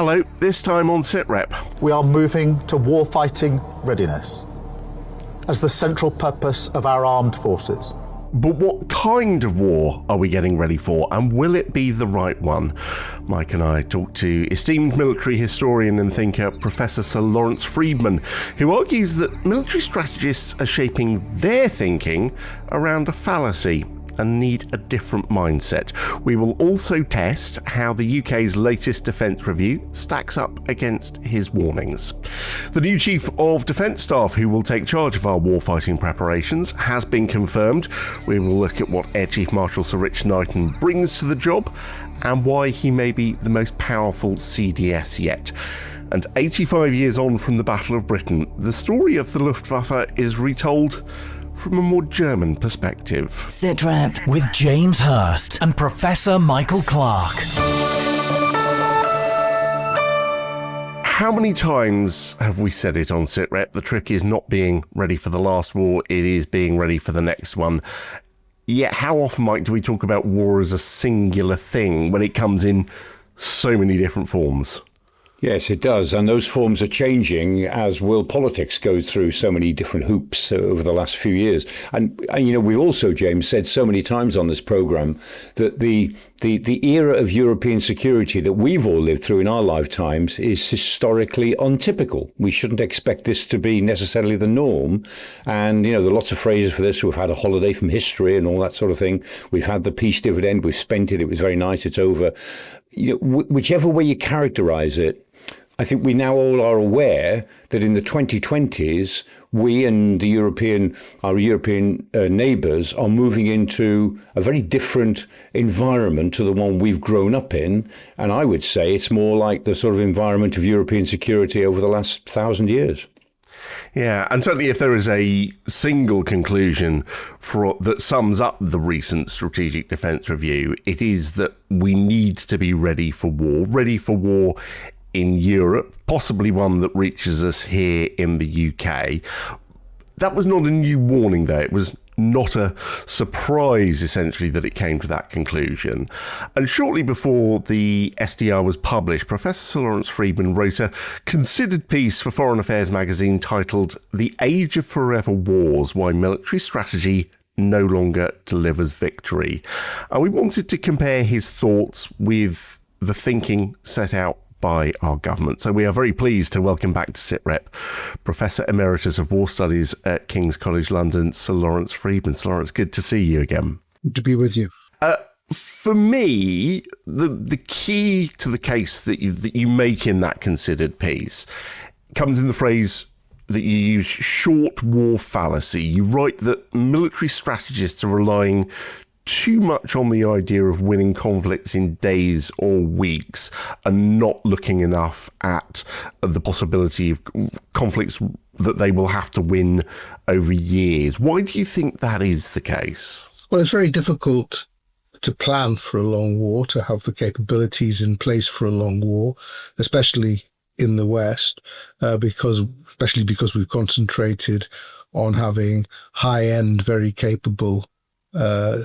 Hello, this time on Sitrep. We are moving to warfighting readiness as the central purpose of our armed forces. But what kind of war are we getting ready for, and will it be the right one? Mike and I talked to esteemed military historian and thinker Professor Sir Lawrence Freedman, who argues that military strategists are shaping their thinking around a fallacy and need a different mindset. We will also test how the UK's latest defence review stacks up against his warnings. The new Chief of Defence Staff who will take charge of our warfighting preparations has been confirmed. We will look at what Air Chief Marshal Sir Knighton brings to the job and why he may be the most powerful CDS yet. And 85 years on from the Battle of Britain, the story of the Luftwaffe is retold from a more German perspective. Sitrep with James Hirst and Professor Michael Clarke. How many times have we said it on Sitrep? The trick is not being ready for the last war, it is being ready for the next one. Yet how often, Mike, do we talk about war as a singular thing when it comes in so many different forms? Yes, it does. And those forms are changing as world politics goes through so many different hoops over the last few years. And you know, we've also, James, said so many times on this programme that the era of European security that we've all lived through in our lifetimes is historically untypical. We shouldn't expect this to be necessarily the norm. And, you know, there are lots of phrases for this. We've had a holiday from history and all that sort of thing. We've had the peace dividend. We've spent it. It was very nice. It's over. You know, whichever way you characterise it, I think we now all are aware that in the 2020s, we and our European neighbours are moving into a very different environment to the one we've grown up in. And I would say it's more like the sort of environment of European security over the last 1,000 years. Yeah, and certainly if there is a single conclusion that sums up the recent Strategic Defence Review, it is that we need to be ready for war in Europe, possibly one that reaches us here in the UK. That was not a new warning, though. It was not a surprise, essentially, that it came to that conclusion. And shortly before the SDR was published, Professor Sir Lawrence Freedman wrote a considered piece for Foreign Affairs magazine titled "The Age of Forever Wars: Why Military Strategy No Longer Delivers Victory." And we wanted to compare his thoughts with the thinking set out by our government. So we are very pleased to welcome back to Sitrep Professor Emeritus of War Studies at King's College London, Sir Lawrence Freedman. Sir Lawrence, good to see you again. Good to be with you. For me, the key to the case that you make in that considered piece comes in the phrase that you use, short war fallacy. You write that military strategists are relying too much on the idea of winning conflicts in days or weeks and not looking enough at the possibility of conflicts that they will have to win over years. Why do you think that is the case? Well, it's very difficult to plan for a long war, to have the capabilities in place for a long war, especially in the West, because we've concentrated on having high-end, very capable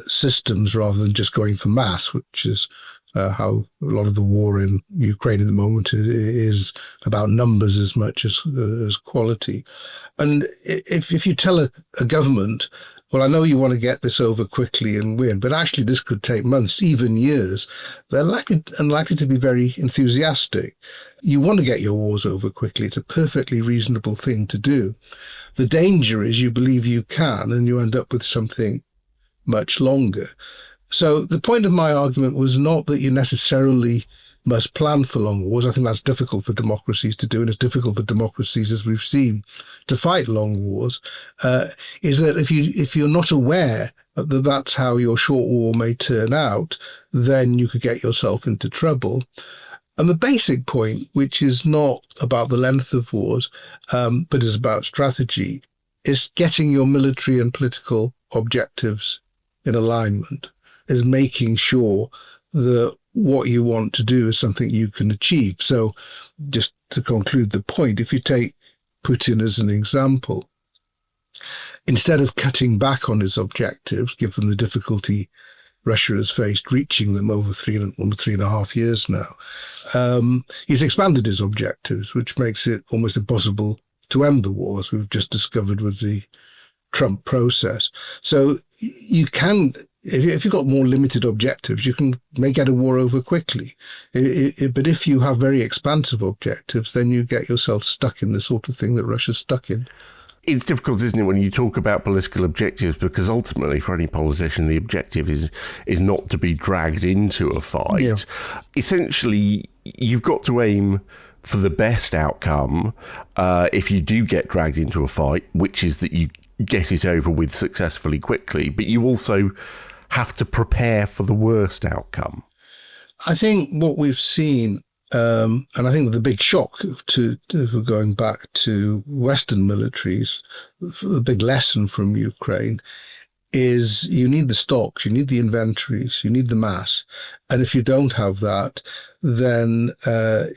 systems rather than just going for mass, which is how a lot of the war in Ukraine at the moment is about numbers as much as quality. And if you tell a government, well, I know you want to get this over quickly and win, but actually this could take months, even years, they're unlikely to be very enthusiastic. You want to get your wars over quickly. It's a perfectly reasonable thing to do. The danger is you believe you can and you end up with something much longer. So the point of my argument was not that you necessarily must plan for long wars. I think that's difficult for democracies to do, and it's difficult for democracies, as we've seen, to fight long wars, is that if you're not aware that that's how your short war may turn out, then you could get yourself into trouble. And the basic point, which is not about the length of wars, but is about strategy, is getting your military and political objectives in alignment, is making sure that what you want to do is something you can achieve. So just to conclude the point, if you take Putin as an example, instead of cutting back on his objectives, given the difficulty Russia has faced, reaching them over 3.5 years now. He's expanded his objectives, which makes it almost impossible to end the war, as we've just discovered with the Trump process. So you can, if you've got more limited objectives, you may get a war over quickly. But if you have very expansive objectives, then you get yourself stuck in the sort of thing that Russia's stuck in. It's difficult, isn't it, when you talk about political objectives, because ultimately for any politician, the objective is not to be dragged into a fight. Yeah. Essentially, you've got to aim for the best outcome if you do get dragged into a fight, which is that you get it over with successfully quickly, but you also have to prepare for the worst outcome. I think what we've seen, and I think the big shock to going back to Western militaries, the big lesson from Ukraine is you need the stocks, you need the inventories, you need the mass. And if you don't have that, then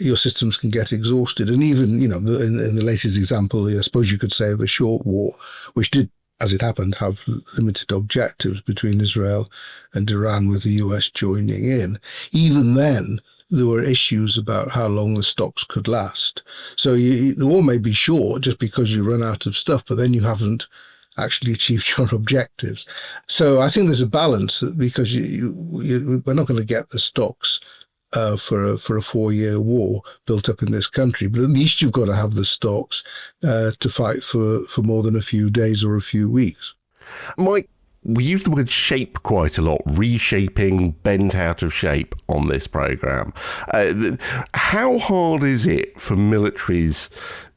your systems can get exhausted. And even, in the latest example, I suppose you could say of a short war, which did, as it happened, have limited objectives between Israel and Iran, with the US joining in. Even then, there were issues about how long the stocks could last. So the war may be short just because you run out of stuff, but then you haven't actually achieved your objectives. So I think there's a balance, because we're not going to get the stocks for a 4-year war built up in this country, but at least you've got to have the stocks to fight for more than a few days or a few weeks. Mike, we use the word shape quite a lot, reshaping, bent out of shape on this programme. How hard is it for militaries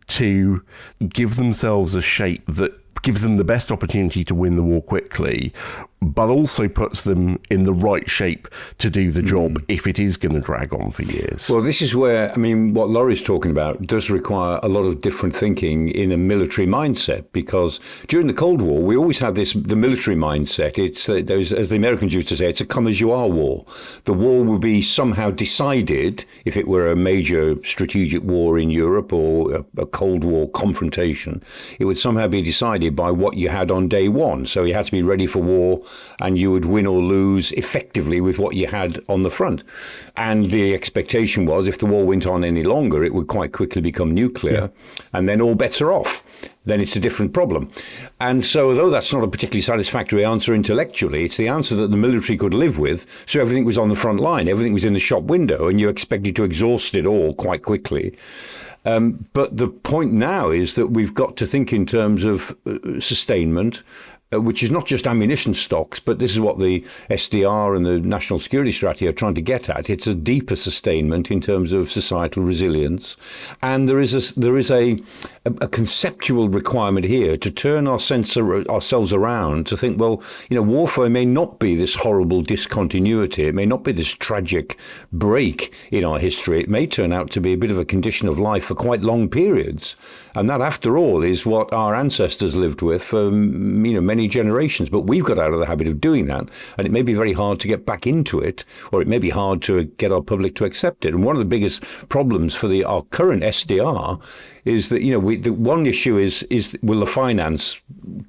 to give themselves a shape that gives them the best opportunity to win the war quickly, but also puts them in the right shape to do the job if it is going to drag on for years? Well, this is where, what Laurie's talking about does require a lot of different thinking in a military mindset, because during the Cold War, we always had the military mindset. It's, as the Americans used to say, it's a come-as-you-are war. The war would be somehow decided, if it were a major strategic war in Europe or a Cold War confrontation, it would somehow be decided by what you had on day one. So you had to be ready for war, and you would win or lose effectively with what you had on the front. And the expectation was, if the war went on any longer, it would quite quickly become nuclear, and then all bets are off. Then it's a different problem. And so, although that's not a particularly satisfactory answer intellectually, it's the answer that the military could live with. So everything was on the front line, everything was in the shop window, and you expected to exhaust it all quite quickly. But the point now is that we've got to think in terms of sustainment, which is not just ammunition stocks, but this is what the SDR and the National Security Strategy are trying to get at. It's a deeper sustainment in terms of societal resilience. And there is a conceptual requirement here to turn ourselves around to think, well, warfare may not be this horrible discontinuity. It may not be this tragic break in our history. It may turn out to be a bit of a condition of life for quite long periods. And that, after all, is what our ancestors lived with for many generations. But we've got out of the habit of doing that, and it may be very hard to get back into it, or it may be hard to get our public to accept it. And one of the biggest problems for our current SDR is that the one issue is will the finance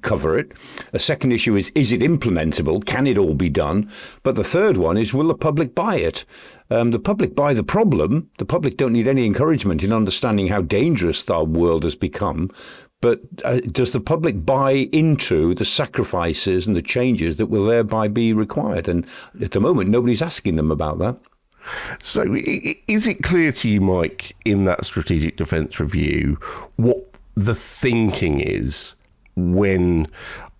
cover it? A second issue is it implementable? Can it all be done? But the third one is, will the public buy it? The public buy the problem. The public don't need any encouragement in understanding how dangerous our world has become. But does the public buy into the sacrifices and the changes that will thereby be required? And at the moment, nobody's asking them about that. So is it clear to you, Mike, in that strategic defence review, what the thinking is when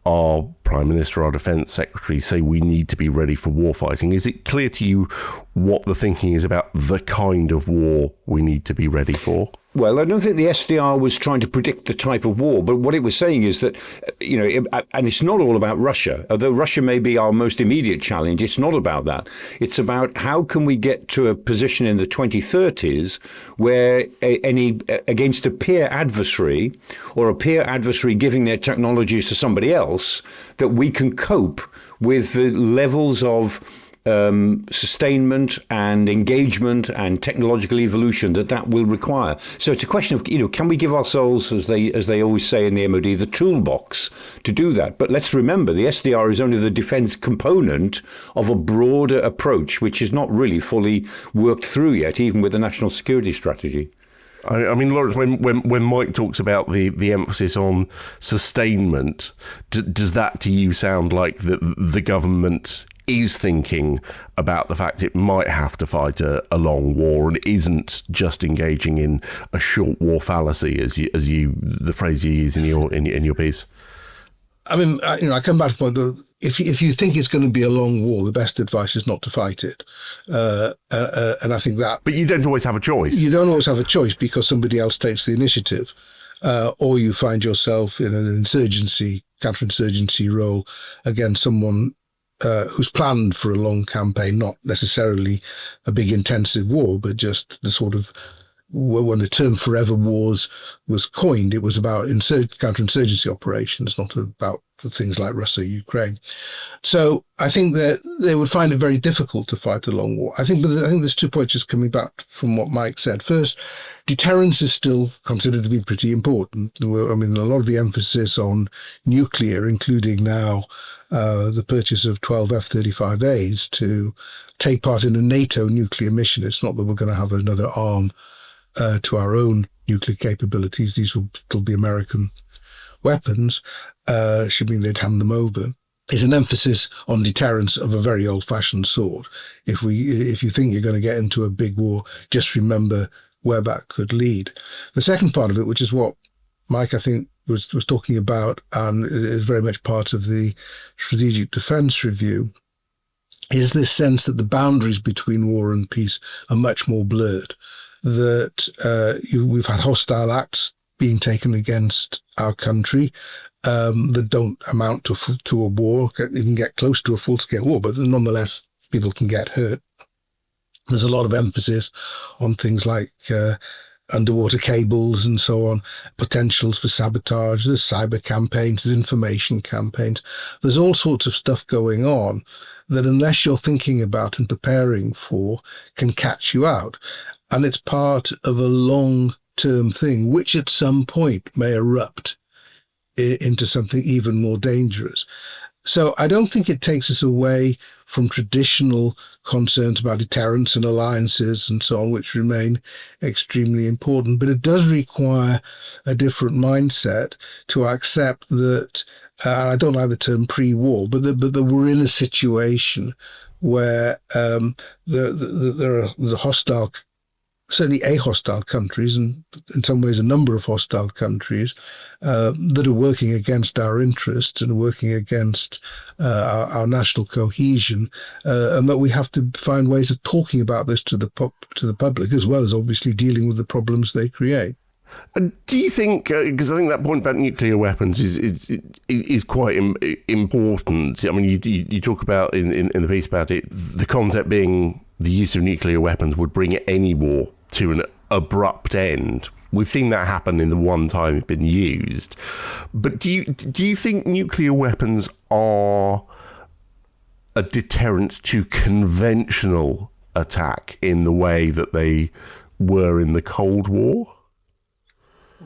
our Prime Minister, our Defence Secretary say we need to be ready for warfighting? Is it clear to you what the thinking is about the kind of war we need to be ready for? Well, I don't think the SDR was trying to predict the type of war, but what it was saying is that, and it's not all about Russia. Although Russia may be our most immediate challenge, it's not about that. It's about how can we get to a position in the 2030s where against a peer adversary, or a peer adversary giving their technologies to somebody else, that we can cope with the levels of sustainment and engagement and technological evolution that will require. So it's a question of, can we give ourselves, as they always say in the MOD, the toolbox to do that? But let's remember, the SDR is only the defence component of a broader approach, which is not really fully worked through yet, even with the national security strategy. I mean, Lawrence, when Mike talks about the emphasis on sustainment, does that to you sound like the government is thinking about the fact it might have to fight a long war and isn't just engaging in a short war fallacy, as you the phrase you use in your piece? I mean, I come back to the point that if you think it's going to be a long war, the best advice is not to fight it. And I think that... But you don't always have a choice. You don't always have a choice because somebody else takes the initiative. Or you find yourself in an counterinsurgency role against someone who's planned for a long campaign, not necessarily a big intensive war, but just the sort of... When the term forever wars was coined, it was about counterinsurgency operations, not about things like Russia, Ukraine. So I think that they would find it very difficult to fight a long war. I think there's 2 points just coming back from what Mike said. First, deterrence is still considered to be pretty important. I mean, a lot of the emphasis on nuclear, including now the purchase of 12 F-35As to take part in a NATO nuclear mission. It's not that we're going to have another arm to our own nuclear capabilities. These will still be American weapons, should mean they'd hand them over, is an emphasis on deterrence of a very old-fashioned sort. If you think you're going to get into a big war, just remember where that could lead. The second part of it, which is what Mike, I think, was talking about, and is very much part of the Strategic Defence Review, is this sense that the boundaries between war and peace are much more blurred. That we've had hostile acts being taken against our country that don't amount to a war, even get close to a full-scale war, but nonetheless, people can get hurt. There's a lot of emphasis on things like underwater cables and so on, potentials for sabotage. There's cyber campaigns, there's information campaigns. There's all sorts of stuff going on that unless you're thinking about and preparing for, can catch you out. And it's part of a long-term thing, which at some point may erupt into something even more dangerous. So I don't think it takes us away from traditional concerns about deterrence and alliances and so on, which remain extremely important. But it does require a different mindset to accept that, I don't like the term pre-war, but that we're in a situation where there's a hostile, certainly a hostile countries, and in some ways a number of hostile countries that are working against our interests and working against our national cohesion, and that we have to find ways of talking about this to the public, as well as obviously dealing with the problems they create. Do you think, because I think that point about nuclear weapons is quite important. I mean, you talk about in the piece about it, the concept being the use of nuclear weapons would bring any war to an abrupt end. We've seen that happen in the one time it's been used. But do you think nuclear weapons are a deterrent to conventional attack in the way that they were in the Cold War?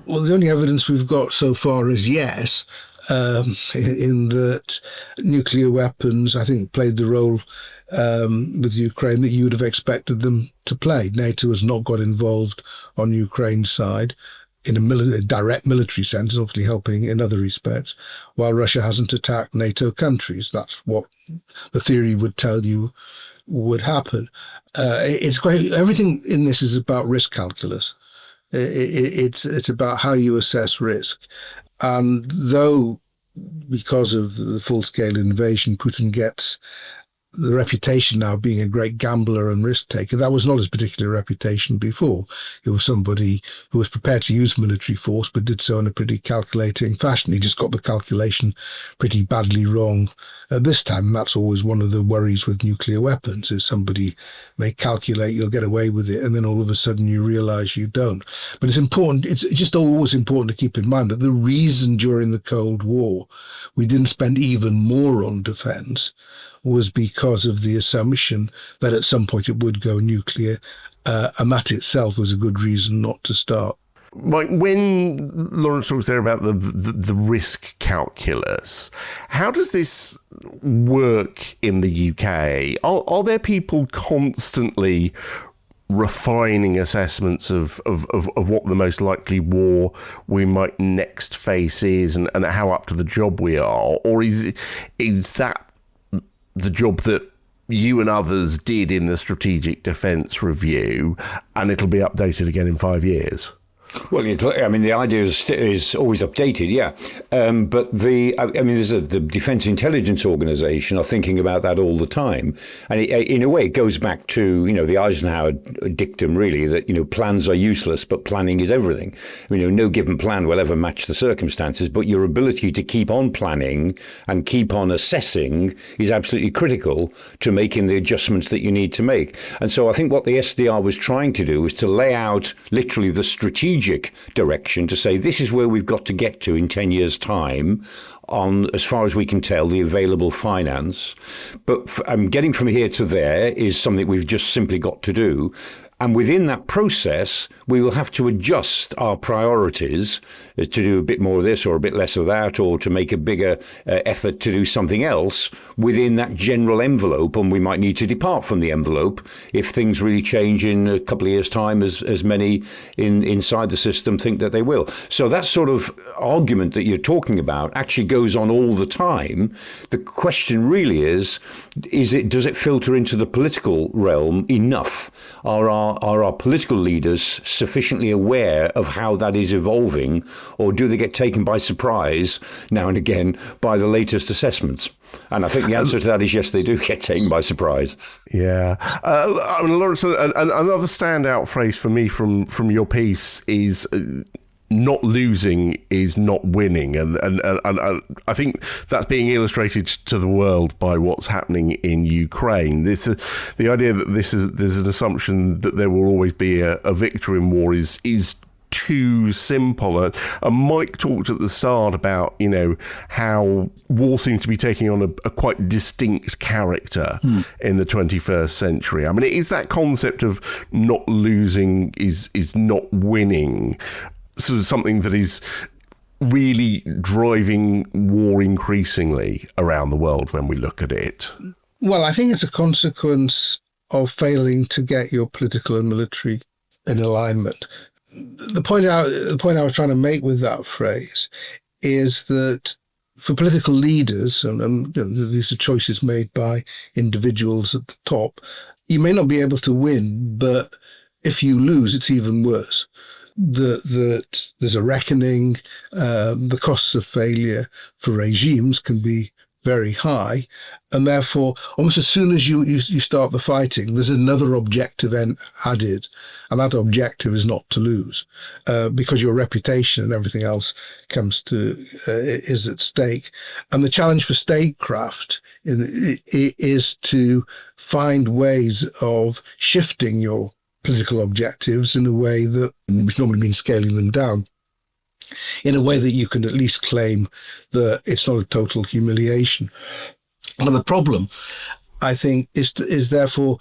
Well, the only evidence we've got so far is yes, in that nuclear weapons, I think, played the role with Ukraine that you would have expected them to play. NATO has not got involved on Ukraine's side in a direct military sense, obviously helping in other respects, while Russia hasn't attacked NATO countries. That's what the theory would tell you would happen. It's great. Everything in this is about risk calculus. It's about how you assess risk. And though, because of the full-scale invasion, Putin gets the reputation now of being a great gambler and risk taker, that was not his particular reputation before. He was somebody who was prepared to use military force, but did so in a pretty calculating fashion. He just got the calculation pretty badly wrong at this time. And that's always one of the worries with nuclear weapons, is somebody may calculate you'll get away with it, and then all of a sudden you realize you don't. But it's important, it's just always important to keep in mind that the reason during the Cold War we didn't spend even more on defense was because of the assumption that at some point it would go nuclear, and that itself was a good reason not to start. Like when Lawrence talks there about the risk calculus, how does this work in the UK? Are there people constantly refining assessments of what the most likely war we might next face is and how up to the job we are? Or is that the job that you and others did in the Strategic Defence Review and it'll be updated again in 5 years? Well, the idea is always updated, yeah. But there's the Defence Intelligence Organisation are thinking about that all the time. And in a way, it goes back to, the Eisenhower dictum, really, that, plans are useless, but planning is everything. No given plan will ever match the circumstances, but your ability to keep on planning and keep on assessing is absolutely critical to making the adjustments that you need to make. And so I think what the SDR was trying to do was to lay out literally the strategic direction to say this is where we've got to get to in 10 years' time on, as far as we can tell, the available finance. But getting from here to there is something we've just simply got to do. And within that process, we will have to adjust our priorities to do a bit more of this or a bit less of that, or to make a bigger effort to do something else within that general envelope. And we might need to depart from the envelope if things really change in a couple of years' time, as many inside the system think that they will. So that sort of argument that you're talking about actually goes on all the time. The question really is does it filter into the political realm enough? Are our political leaders sufficiently aware of how that is evolving, or do they get taken by surprise now and again by the latest assessments? And I think the answer to that is yes, they do get taken by surprise. Yeah. Lawrence, another standout phrase for me from your piece is not losing is not winning, and I think that's being illustrated to the world by what's happening in Ukraine. The idea that there's an assumption that there will always be a victor in war is too simple. And Mike talked at the start about how war seems to be taking on a quite distinct character in the 21st century. I mean, is that concept of not losing is not winning sort of something that is really driving war increasingly around the world when we look at it? Well, I think it's a consequence of failing to get your political and military in alignment. The point I was trying to make with that phrase is that for political leaders, and these are choices made by individuals at the top, you may not be able to win, but if you lose, it's even worse. That there's a reckoning. The costs of failure for regimes can be very high, and therefore almost as soon as you start the fighting, there's another objective added, and that objective is not to lose, because your reputation and everything else is at stake. And the challenge for statecraft is to find ways of shifting your political objectives in a way that, which normally means scaling them down, in a way that you can at least claim that it's not a total humiliation. And the problem, I think, is therefore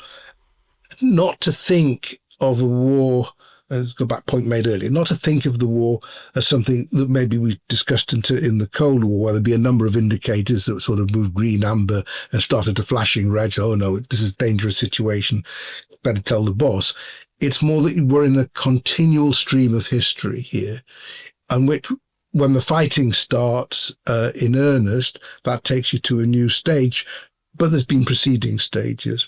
not to think of a war, go back point made earlier, not to think of the war as something that maybe we discussed in the Cold War, where there'd be a number of indicators that sort of moved green, amber, and started to flashing red. So, oh no, this is a dangerous situation, better tell the boss. It's more that we're in a continual stream of history here, and which, when the fighting starts in earnest, that takes you to a new stage, but there's been preceding stages.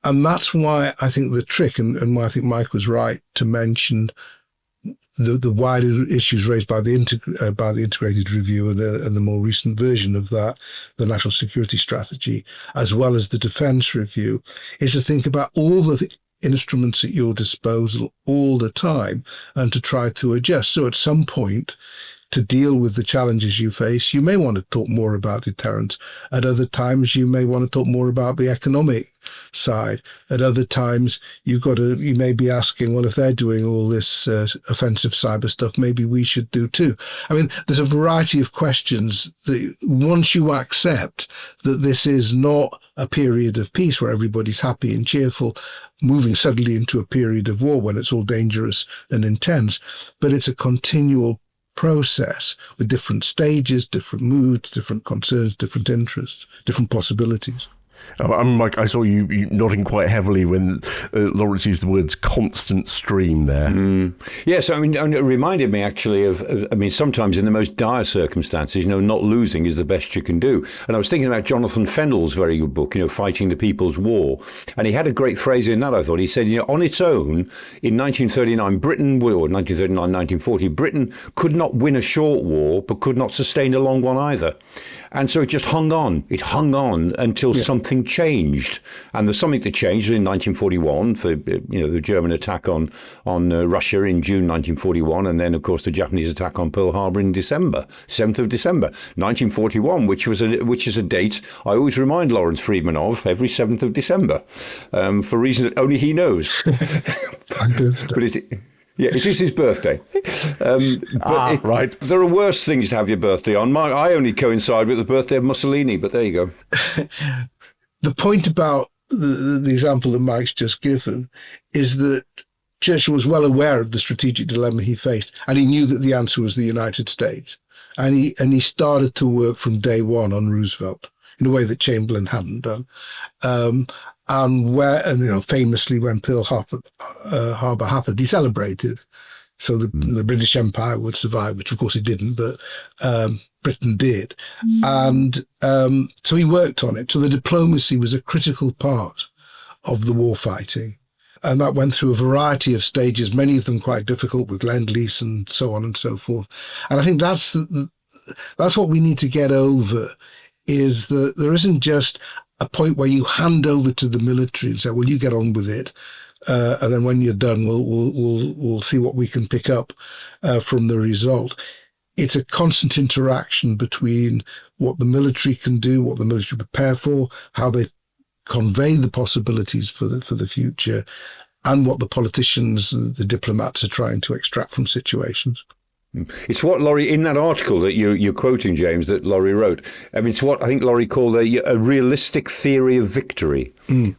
And that's why I think the trick, and why I think Mike was right to mention the wider issues raised by the integrated review and the more recent version of that, the national security strategy, as well as the defence review, is to think about all the instruments at your disposal all the time and to try to adjust. So at some point, to deal with the challenges you face, you may want to talk more about deterrence. At other times, you may want to talk more about the economic side. At other times, you may be asking, well, if they're doing all this offensive cyber stuff, maybe we should do too. I mean, there's a variety of questions that once you accept that this is not a period of peace where everybody's happy and cheerful, moving suddenly into a period of war when it's all dangerous and intense, but it's a continual process with different stages, different moods, different concerns, different interests, different possibilities. Mike, I saw you nodding quite heavily when Lawrence used the words constant stream there. Yes, I mean, and it reminded me actually of, sometimes in the most dire circumstances, not losing is the best you can do. And I was thinking about Jonathan Fennell's very good book, Fighting the People's War. And he had a great phrase in that, I thought. He said, on its own, in 1939, 1940, Britain could not win a short war, but could not sustain a long one either. And so it just hung on. It hung on until something changed. And the something that changed was in 1941 for the German attack on Russia in June 1941, and then of course the Japanese attack on Pearl Harbor in December, 7th of December 1941, which is a date I always remind Lawrence Freedman of every 7th of December, for reasons that only he knows. But it is his birthday. Right. There are worse things to have your birthday on. I only coincide with the birthday of Mussolini, but there you go. The point about the example that Mike's just given is that Churchill was well aware of the strategic dilemma he faced, and he knew that the answer was the United States. And he started to work from day one on Roosevelt in a way that Chamberlain hadn't done. And famously, when Pearl Harbor happened, he celebrated. So the British Empire would survive, which of course it didn't, but Britain did. And so he worked on it. So the diplomacy was a critical part of the war fighting. And that went through a variety of stages, many of them quite difficult with Lend-Lease and so on and so forth. And I think that's what we need to get over, is that there isn't just a point where you hand over to the military and say, well, you get on with it. And then when you're done, we'll see what we can pick up from the result. It's a constant interaction between what the military can do, what the military prepare for, how they convey the possibilities for the future, and what the politicians and the diplomats are trying to extract from situations. It's what Laurie, in that article that you're quoting, James, that Laurie wrote, it's what I think Laurie called a realistic theory of victory,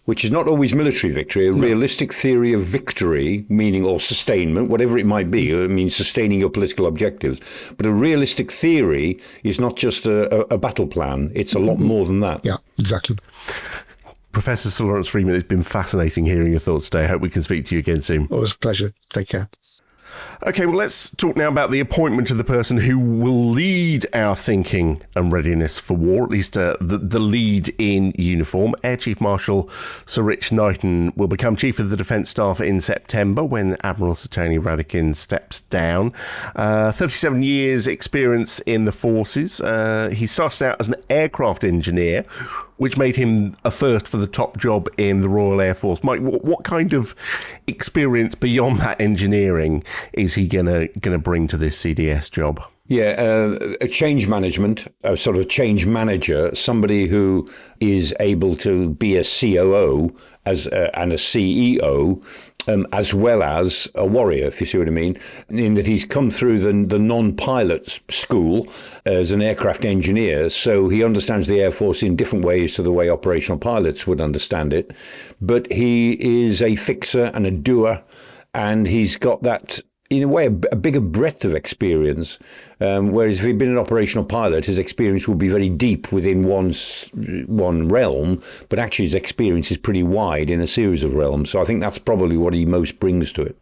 which is not always military victory, a realistic theory of victory, meaning, or sustainment, whatever it might be, sustaining your political objectives. But a realistic theory is not just a battle plan, it's a lot more than that. Yeah, exactly. Professor Sir Lawrence Freedman, it's been fascinating hearing your thoughts today. I hope we can speak to you again soon. It was a pleasure. Take care. Okay, well, let's talk now about the appointment of the person who will lead our thinking and readiness for war, at least the lead in uniform. Air Chief Marshal Sir Knighton will become Chief of the Defence Staff in September when Admiral Sir Tony Radakin steps down. 37 years experience in the forces. He started out as an aircraft engineer, which made him a first for the top job in the Royal Air Force. Mike, what kind of experience beyond that engineering is he gonna bring to this CDS job? Yeah, a change management, a sort of change manager, somebody who is able to be a COO and a CEO, as well as a warrior, if you see what I mean, in that he's come through the non-pilot school as an aircraft engineer, so he understands the Air Force in different ways to the way operational pilots would understand it. But he is a fixer and a doer, and he's got that, in a way, a bigger breadth of experience, whereas if he'd been an operational pilot, his experience would be very deep within one realm, but actually his experience is pretty wide in a series of realms. So I think that's probably what he most brings to it.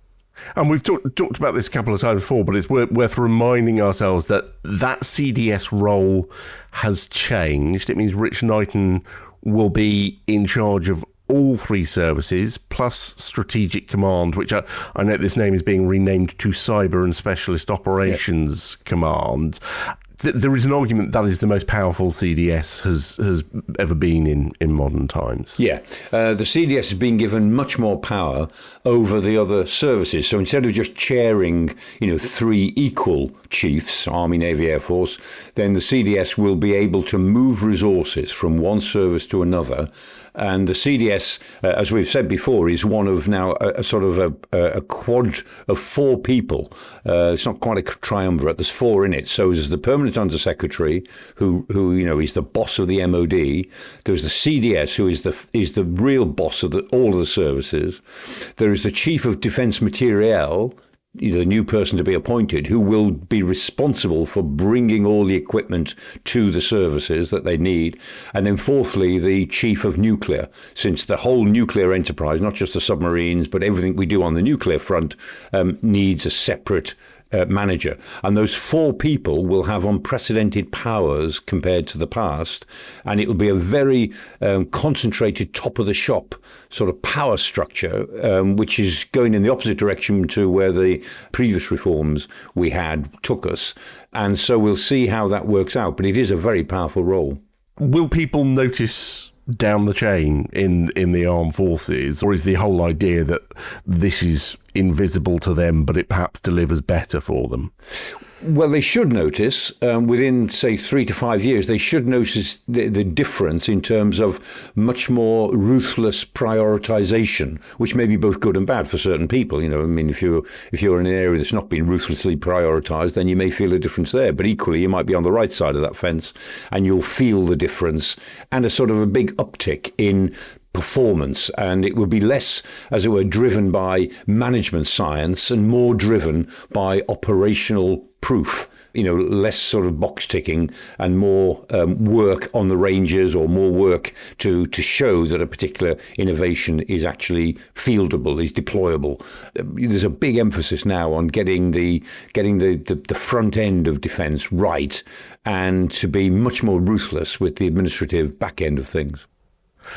And we've talked about this a couple of times before, but it's worth reminding ourselves that CDS role has changed. It means Rich Knighton will be in charge of all three services, plus Strategic Command, which I know this name is being renamed to Cyber and Specialist Operations Command. there is an argument that is the most powerful CDS has ever been in modern times. Yeah, the CDS has been given much more power over the other services. So instead of just chairing, 3 equal chiefs, Army, Navy, Air Force, then the CDS will be able to move resources from one service to another. And the CDS, as we've said before, is one of now a sort of a quad of 4 people. It's not quite a triumvirate. There's 4 in it. So there's the permanent undersecretary, who is the boss of the MOD. There's the CDS, who is the real boss of all of the services. There is the chief of defence materiel, the new person to be appointed, who will be responsible for bringing all the equipment to the services that they need. And then fourthly, the chief of nuclear, since the whole nuclear enterprise, not just the submarines, but everything we do on the nuclear front, needs a separate manager. And those 4 people will have unprecedented powers compared to the past. And it will be a very concentrated top of the shop sort of power structure, which is going in the opposite direction to where the previous reforms we had took us. And so we'll see how that works out. But it is a very powerful role. Will people notice down the chain in the armed forces, or is the whole idea that this is invisible to them, but it perhaps delivers better for them? Well, they should notice within, say, 3 to 5 years, they should notice the difference in terms of much more ruthless prioritization, which may be both good and bad for certain people. If you're in an area that's not been ruthlessly prioritized, then you may feel a difference there. But equally, you might be on the right side of that fence and you'll feel the difference and a sort of a big uptick in performance, and it will be less, as it were, driven by management science and more driven by operational proof. Less sort of box ticking and more work on the ranges, or more work to show that a particular innovation is actually fieldable, is deployable. There's a big emphasis now on getting the front end of defence right, and to be much more ruthless with the administrative back end of things.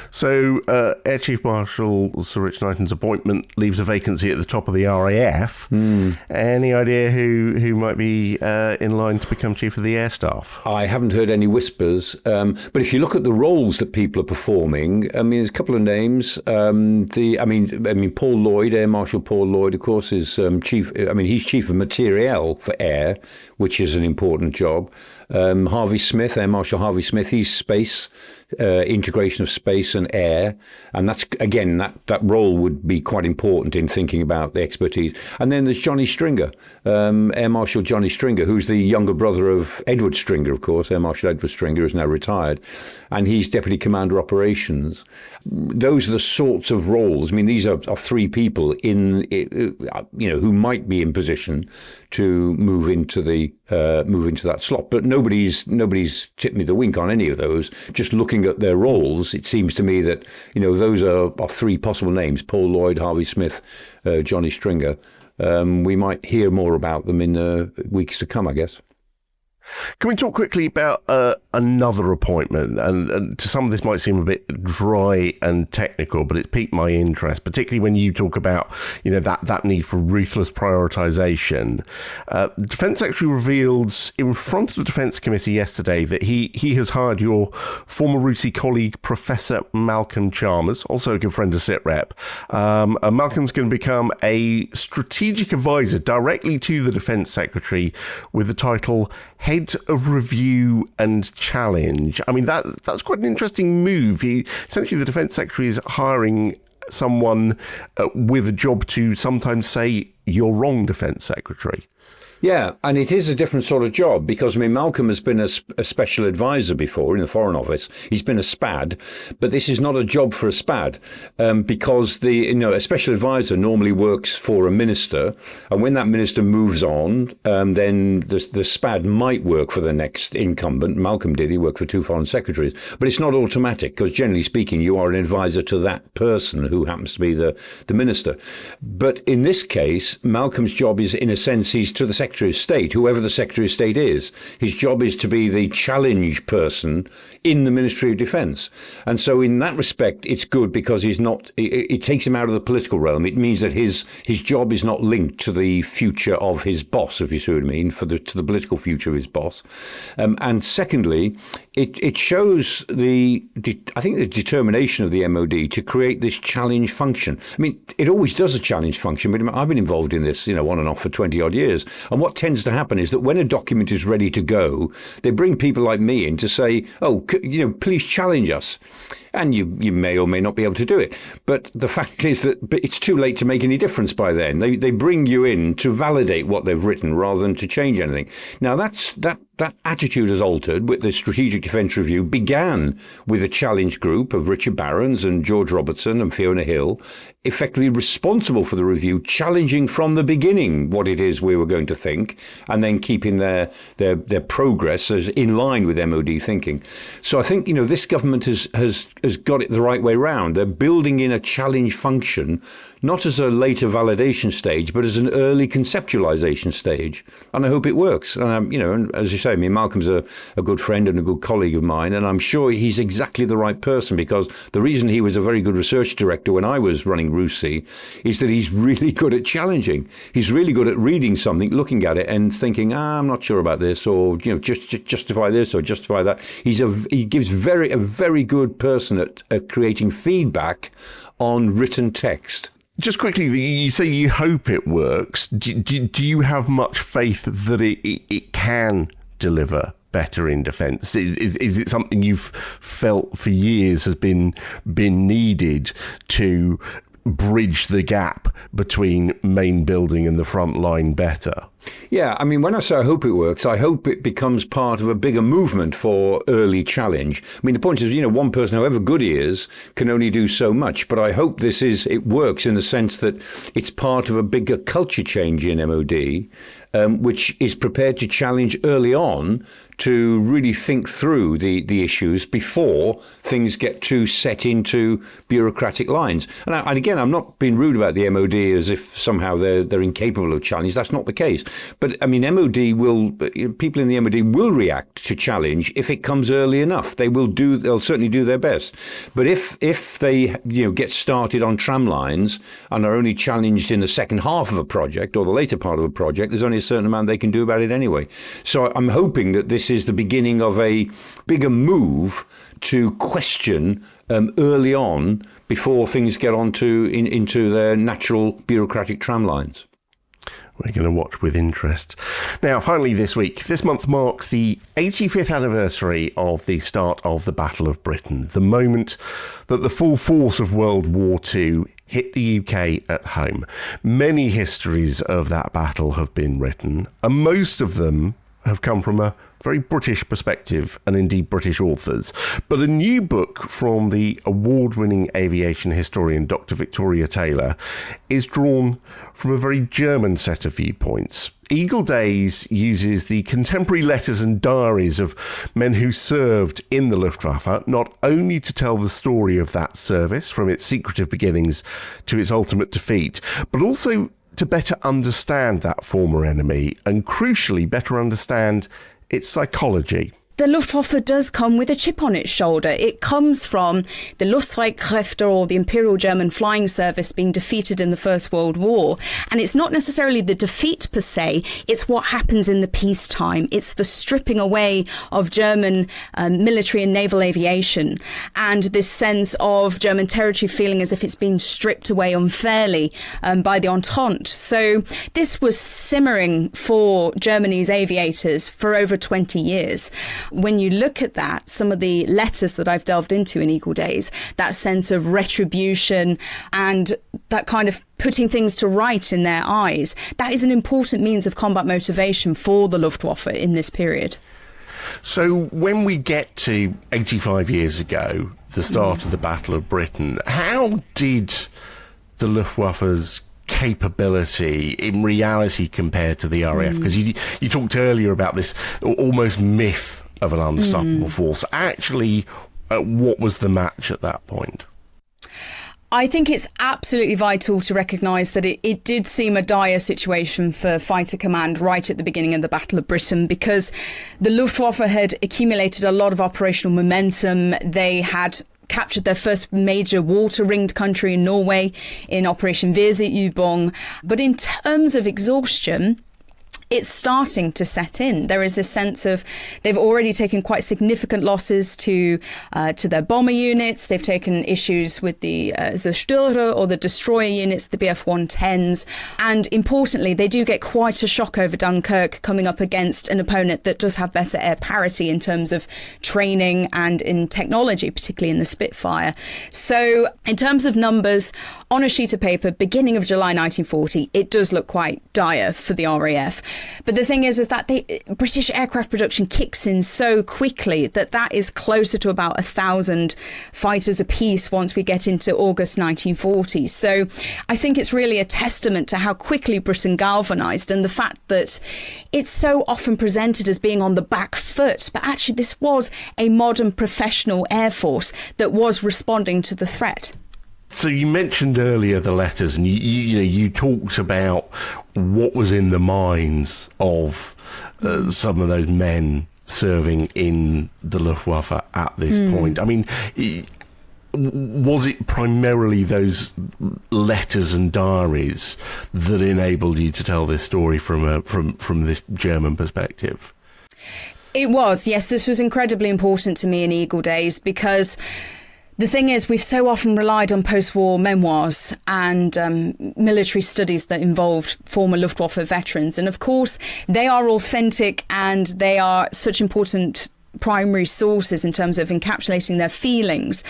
So Air Chief Marshal Sir Rich Knighton's appointment leaves a vacancy at the top of the RAF. Any idea who might be in line to become Chief of the Air Staff? I haven't heard any whispers, but if you look at the roles that people are performing, there's a couple of names. Paul Lloyd, Air Marshal Paul Lloyd, of course, is chief. He's Chief of Materiel for Air, which is an important job. Harvey Smith, Air Marshal Harvey Smith, he's space. Integration of space and air, and that's again that role would be quite important in thinking about the expertise. And then there's Johnny Stringer, Air Marshal Johnny Stringer, who's the younger brother of Edward Stringer, of course. Air Marshal Edward Stringer is now retired, and he's Deputy Commander Operations. Those are the sorts of roles. These are 3 people who might be in position to move into that slot, but nobody's tipped me the wink on any of those. Just looking at their roles, it seems to me that those are 3 possible names: Paul Lloyd, Harvey Smith, Johnny Stringer. We might hear more about them in weeks to come, I guess. Can we talk quickly about another appointment? And to some of this might seem a bit dry and technical, but it's piqued my interest, particularly when you talk about, that need for ruthless prioritisation. Defence Secretary revealed in front of the Defence Committee yesterday that he has hired your former RUSI colleague, Professor Malcolm Chalmers, also a good friend of Sitrep. Malcolm's going to become a strategic advisor directly to the Defence Secretary with the title Head of Review and Challenge. That's quite an interesting move. Essentially, the Defence Secretary is hiring someone with a job to sometimes say, "You're wrong, Defence Secretary." Yeah, and it is a different sort of job because, Malcolm has been a special advisor before in the Foreign Office. He's been a SPAD, but this is not a job for a SPAD because a special advisor normally works for a minister, and when that minister moves on, then the SPAD might work for the next incumbent. Malcolm did. He worked for 2 foreign secretaries, but it's not automatic because, generally speaking, you are an advisor to that person who happens to be the minister. But in this case, Malcolm's job is, in a sense, he's to the Secretary Secretary of State, whoever the Secretary of State is. His job is to be the challenge person in the Ministry of Defence. And so in that respect, it's good because it takes him out of the political realm. It means that his job is not linked to the future of his boss, if you see what I mean, to the political future of his boss. And secondly, it shows the determination of the MOD to create this challenge function. I mean, it always does a challenge function, but I've been involved in this, on and off for 20 odd years. And what tends to happen is that when a document is ready to go, they bring people like me in to say, please challenge us. And you may or may not be able to do it. But the fact is that it's too late to make any difference by then. They bring you in to validate what they've written rather than to change anything. Now, that attitude has altered. With the Strategic Defence Review began with a challenge group of Richard Barrons and George Robertson and Fiona Hill, effectively responsible for the review, challenging from the beginning what it is we were going to think, and then keeping their progress as in line with MOD thinking. So I think this government has got it the right way round. They're building in a challenge function, not as a later validation stage, but as an early conceptualization stage. And I hope it works. And and as you say, Malcolm's a good friend and a good colleague of mine, and I'm sure he's exactly the right person, because the reason he was a very good research director when I was running RUSI is that he's really good at challenging. He's really good at reading something, looking at it and thinking, I'm not sure about this, or just justify this or justify that. He gives a very good person at creating feedback on written text. Just quickly, you say you hope it works. Do you have much faith that it can deliver better in defence? Is it something you've felt for years has been needed to bridge the gap between main building and the front line better? Yeah, I mean, when I say I hope it works, I hope it becomes part of a bigger movement for early challenge. I mean, the point is, one person, however good he is, can only do so much. But I hope it works in the sense that it's part of a bigger culture change in MOD, which is prepared to challenge early on to really think through the issues before things get too set into bureaucratic lines. And again, I'm not being rude about the MOD as if somehow they're incapable of challenge. That's not the case. But I mean, people in the MOD will react to challenge if it comes early enough. They'll certainly do their best. But if they get started on tram lines and are only challenged in the second half of a project or the later part of a project, there's only a certain amount they can do about it anyway. So I'm hoping that this is the beginning of a bigger move to question early on before things get into their natural bureaucratic tram lines. We're going to watch with interest. Now, finally this month marks the 85th anniversary of the start of the Battle of Britain, the moment that the full force of World War II hit the UK at home. Many histories of that battle have been written, and most of them have come from a very British perspective, and indeed British authors. But a new book from the award-winning aviation historian Dr. Victoria Taylor is drawn from a very German set of viewpoints. Eagle Days uses the contemporary letters and diaries of men who served in the Luftwaffe, not only to tell the story of that service from its secretive beginnings to its ultimate defeat, but also to better understand that former enemy and, crucially, better understand its psychology. The Luftwaffe does come with a chip on its shoulder. It comes from the Luftstreitkräfte, or the Imperial German Flying Service, being defeated in the First World War. And it's not necessarily the defeat per se, it's what happens in the peacetime. It's the stripping away of German military and naval aviation, and this sense of German territory feeling as if it's been stripped away unfairly by the Entente. So this was simmering for Germany's aviators for over 20 years. When you look at that, some of the letters that I've delved into in Eagle Days, that sense of retribution and that kind of putting things to right in their eyes, that is an important means of combat motivation for the Luftwaffe in this period. So when we get to 85 years ago, the start of the Battle of Britain, how did the Luftwaffe's capability in reality compared to the RAF? Because you talked earlier about this almost myth of an unstoppable force. Actually, what was the match at that point? I think it's absolutely vital to recognise that it did seem a dire situation for Fighter Command right at the beginning of the Battle of Britain, because the Luftwaffe had accumulated a lot of operational momentum. They had captured their first major water-ringed country in Norway in Operation Weserübung. But in terms of exhaustion, it's starting to set in. There is this sense of they've already taken quite significant losses to their bomber units. They've taken issues with the Zerstörer, or the destroyer units, the Bf-110s. And importantly, they do get quite a shock over Dunkirk, coming up against an opponent that does have better air parity in terms of training and in technology, particularly in the Spitfire. So in terms of numbers, on a sheet of paper, beginning of July 1940, it does look quite dire for the RAF. But the thing is that British aircraft production kicks in so quickly that is closer to about 1,000 fighters apiece once we get into August 1940. So I think it's really a testament to how quickly Britain galvanised, and the fact that it's so often presented as being on the back foot. But actually, this was a modern professional air force that was responding to the threat. So you mentioned earlier the letters, and you talked about what was in the minds of some of those men serving in the Luftwaffe at this point. I mean, was it primarily those letters and diaries that enabled you to tell this story from this German perspective? It was, yes. This was incredibly important to me in Eagle Days, because the thing is, we've so often relied on post-war memoirs and military studies that involved former Luftwaffe veterans. And of course, they are authentic and they are such important primary sources in terms of encapsulating their feelings.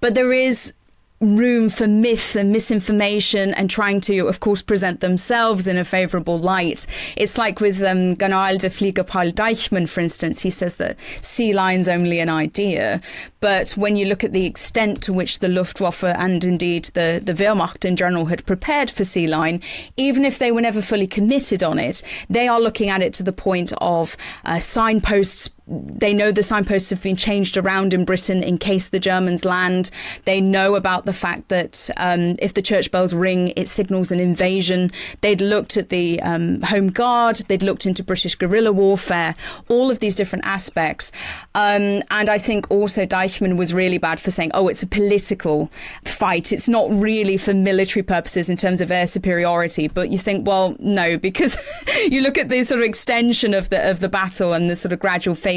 But there is room for myth and misinformation and trying to, of course, present themselves in a favourable light. It's like with General de Flieger Paul Deichmann, for instance. He says that sea lion's only an idea. But when you look at the extent to which the Luftwaffe and indeed the Wehrmacht in general had prepared for sea lion, even if they were never fully committed on it, they are looking at it to the point of signposts. They know the signposts have been changed around in Britain in case the Germans land. They know about the fact that if the church bells ring, it signals an invasion. They'd looked at the Home Guard. They'd looked into British guerrilla warfare, all of these different aspects. And I think also Deichmann was really bad for saying, oh, it's a political fight. It's not really for military purposes in terms of air superiority. But you think, well, no, because you look at the sort of extension of the battle and the sort of gradual phases.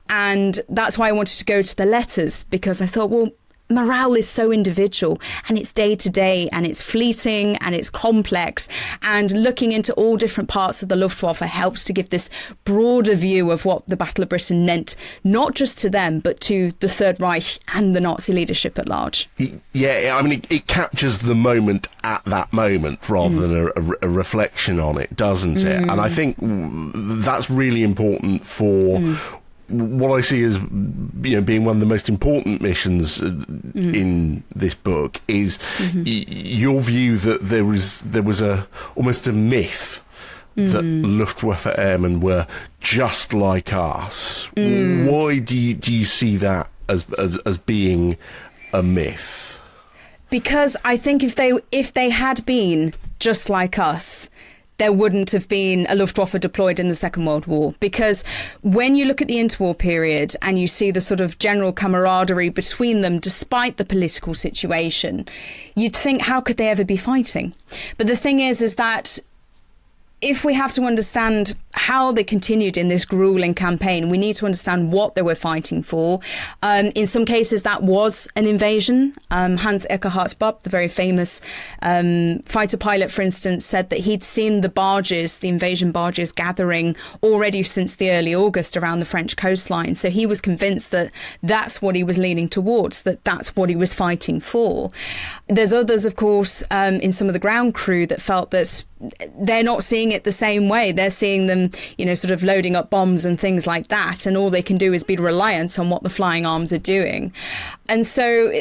And that's why I wanted to go to the letters, because I thought, well, morale is so individual and it's day to day and it's fleeting and it's complex, and looking into all different parts of the Luftwaffe helps to give this broader view of what the Battle of Britain meant, not just to them but to the Third Reich and the Nazi leadership at large. Yeah, I mean, it captures the moment at that moment rather than a reflection on it, doesn't it? And I think that's really important for what I see as being one of the most important missions in this book is your view that there was almost a myth that Luftwaffe airmen were just like us. Why do you see that as being a myth? Because I think if they had been just like us, there wouldn't have been a Luftwaffe deployed in the Second World War. Because when you look at the interwar period and you see the sort of general camaraderie between them, despite the political situation, you'd think, how could they ever be fighting? But the thing is that if we have to understand how they continued in this grueling campaign, we need to understand what they were fighting for. In some cases, that was an invasion. Hans Eckhard Bupp, the very famous fighter pilot, for instance, said that he'd seen the invasion barges gathering already since the early August around the French coastline. So he was convinced that that's what he was leaning towards, that's what he was fighting for. There's others, of course, in some of the ground crew that felt that they're not seeing it the same way. They're seeing them sort of loading up bombs and things like that. And all they can do is be reliant on what the flying arms are doing. And so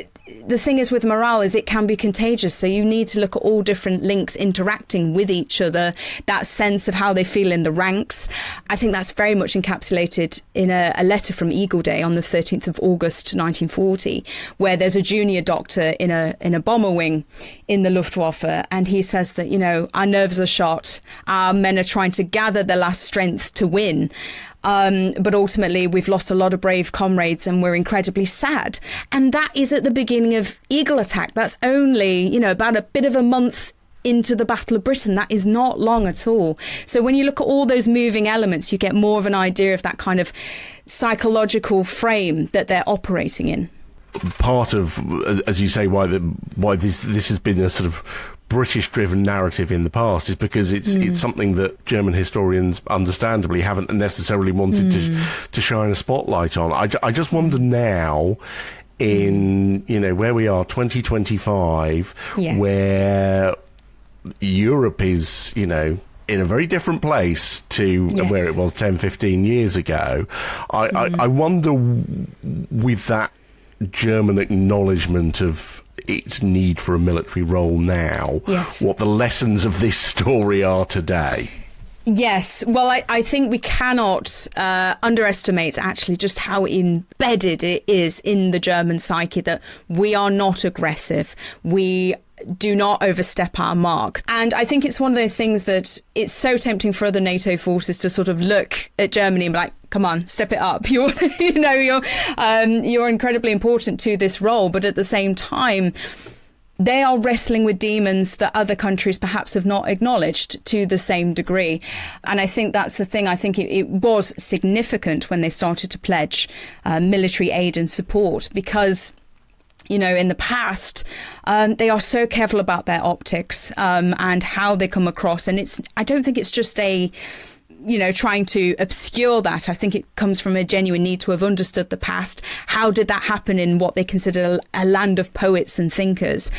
the thing is with morale is it can be contagious. So you need to look at all different links interacting with each other, that sense of how they feel in the ranks. I think that's very much encapsulated in a letter from Eagle Day on the 13th of August 1940, where there's a junior doctor in a bomber wing in the Luftwaffe, and he says that, our nerves are shot, our men are trying to gather their last strength to win. But ultimately, we've lost a lot of brave comrades and we're incredibly sad. And that is at the beginning of Eagle Attack. That's only, about a bit of a month into the Battle of Britain. That is not long at all. So when you look at all those moving elements, you get more of an idea of that kind of psychological frame that they're operating in. Part of, as you say, why this has been a sort of British-driven narrative in the past is because it's something that German historians understandably haven't necessarily wanted to shine a spotlight on. I just wonder now, in where we are, 2025, yes, where Europe is, in a very different place to where it was 10, 15 years ago. I wonder, with that German acknowledgement of its need for a military role now, yes, what the lessons of this story are today. Yes, well, I think we cannot underestimate actually just how embedded it is in the German psyche that we are not aggressive. We do not overstep our mark. And I think it's one of those things that it's so tempting for other NATO forces to sort of look at Germany and be like, come on, step it up. You're incredibly important to this role. But at the same time, they are wrestling with demons that other countries perhaps have not acknowledged to the same degree. And I think that's the thing. I think it was significant when they started to pledge military aid and support because, in the past, they are so careful about their optics and how they come across. And I don't think it's just trying to obscure that. I think it comes from a genuine need to have understood the past. How did that happen in what they consider a land of poets and thinkers?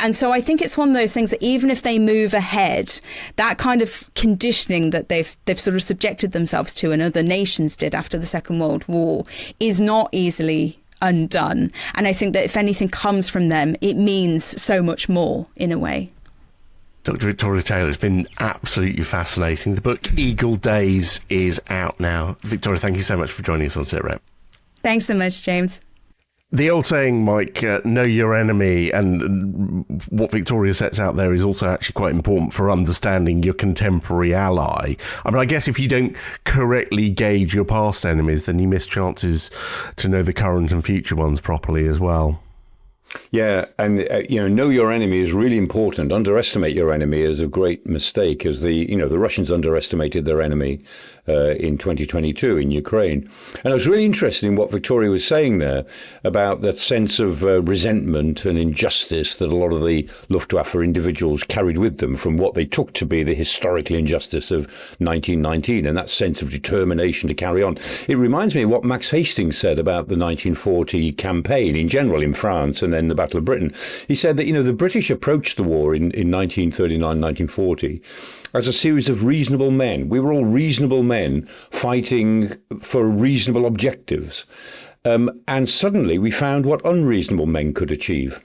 And so I think it's one of those things that even if they move ahead, that kind of conditioning that they've sort of subjected themselves to and other nations did after the Second World War is not easily undone. And I think that if anything comes from them, it means so much more in a way. Dr. Victoria Taylor, it's been absolutely fascinating. The book Eagle Days is out now. Victoria, thank you so much for joining us on Sitrep. Thanks so much, James. The old saying, Mike, know your enemy, and what Victoria sets out there is also actually quite important for understanding your contemporary ally. I mean, I guess if you don't correctly gauge your past enemies, then you miss chances to know the current and future ones properly as well. Yeah, and know your enemy is really important. Underestimate your enemy is a great mistake, as the Russians underestimated their enemy in 2022 in Ukraine. And I was really interested in what Victoria was saying there about that sense of resentment and injustice that a lot of the Luftwaffe individuals carried with them from what they took to be the historical injustice of 1919, and that sense of determination to carry on. It reminds me of what Max Hastings said about the 1940 campaign in general in France and then the Battle of Britain. He said that, the British approached the war in 1939, 1940 as a series of reasonable men. We were all reasonable men fighting for reasonable objectives. And suddenly we found what unreasonable men could achieve,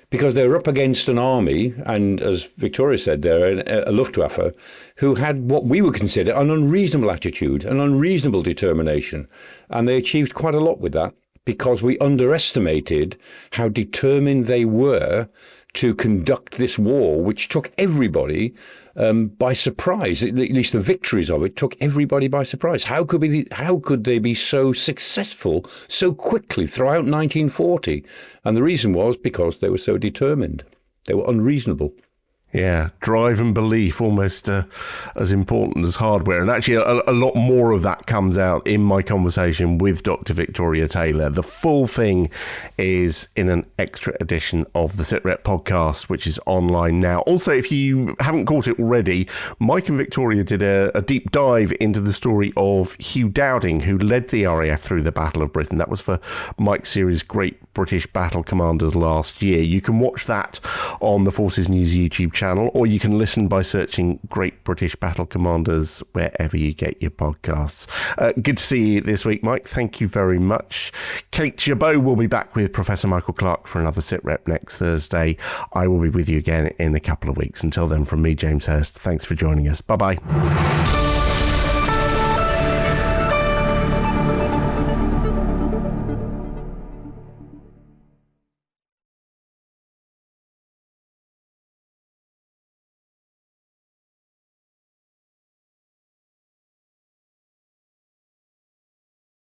because they were up against an army, and as Victoria said there, a Luftwaffe, who had what we would consider an unreasonable attitude, an unreasonable determination. And they achieved quite a lot with that, because we underestimated how determined they were to conduct this war, which took everybody by surprise. At least the victories of it took everybody by surprise. How could they be so successful so quickly throughout 1940? And the reason was because they were so determined. They were unreasonable. Yeah, drive and belief, almost as important as hardware. And actually, a lot more of that comes out in my conversation with Dr. Victoria Taylor. The full thing is in an extra edition of the Sitrep podcast, which is online now. Also, if you haven't caught it already, Mike and Victoria did a deep dive into the story of Hugh Dowding, who led the RAF through the Battle of Britain. That was for Mike's series Great British Battle Commanders last year. You can watch that on the Forces News YouTube channel, or you can listen by searching Great British Battle Commanders wherever you get your podcasts. Good to see you this week, Mike. Thank you very much. Kate Jabot will be back with Professor Michael Clarke for another Sitrep next Thursday. I will be with you again in a couple of weeks. Until then, from me, James Hirst, thanks for joining us. Bye-bye.